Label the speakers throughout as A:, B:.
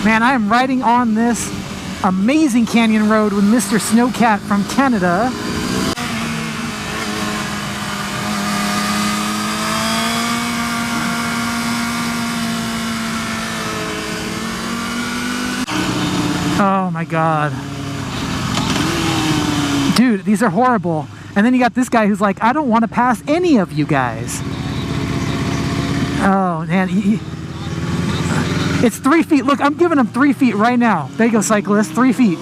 A: Man, I am riding on this amazing canyon road with Mr. Snowcat from Canada. Oh my God. Dude, these are horrible. And then you got this guy who's like, I don't want to pass any of you guys. Oh, man. It's 3 feet. Look, I'm giving him 3 feet right now. There you go, cyclist. 3 feet.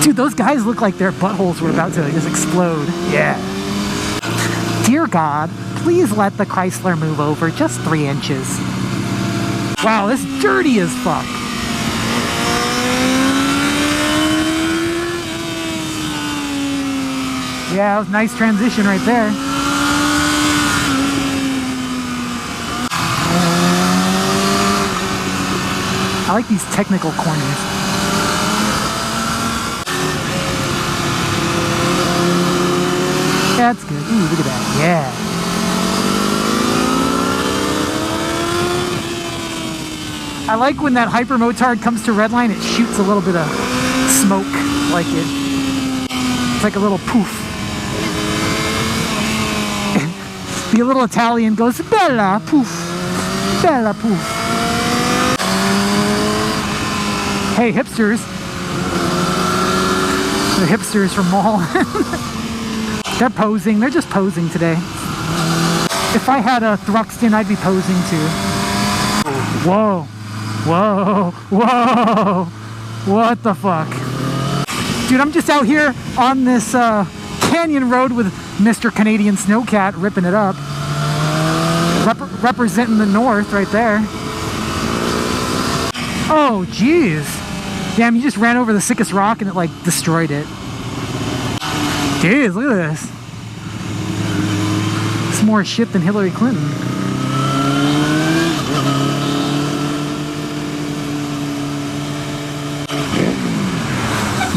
A: Dude, those guys look like their buttholes were about to just explode. Yeah. Dear God, please let the Chrysler move over just 3 inches. Wow, this is dirty as fuck. Yeah, that was a nice transition right there. I like these technical corners. That's good. Ooh, look at that. Yeah. I like when that Hypermotard comes to redline, it shoots a little bit of smoke. I like it. It's like a little poof. The little Italian goes, Bella poof. Bella poof. Hey, hipsters. The hipsters from Mall. They're posing. They're just posing today. If I had a Thruxton, I'd be posing too. Whoa. Whoa. Whoa. What the fuck? Dude, I'm just out here on this canyon road with Mr. Canadian Snowcat ripping it up. Representing the north right there. Oh, jeez. Damn, you just ran over the sickest rock and it like destroyed it. Jeez, look at this. It's more shit than Hillary Clinton.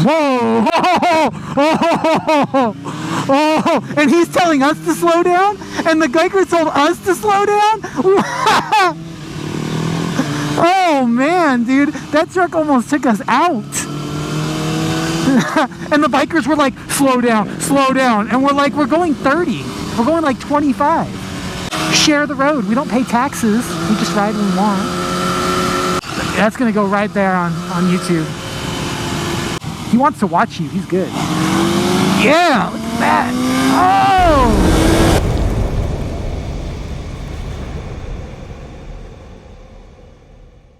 A: Whoa! Oh, and he's telling us to slow down? And the Geiger told us to slow down? Oh man, dude, that truck almost took us out. And the bikers were like, slow down. And we're like, we're going 30. We're going like 25. Share the road. We don't pay taxes. We just ride when we want. That's gonna go right there on YouTube. He wants to watch you. He's good. Yeah, look at that. Oh!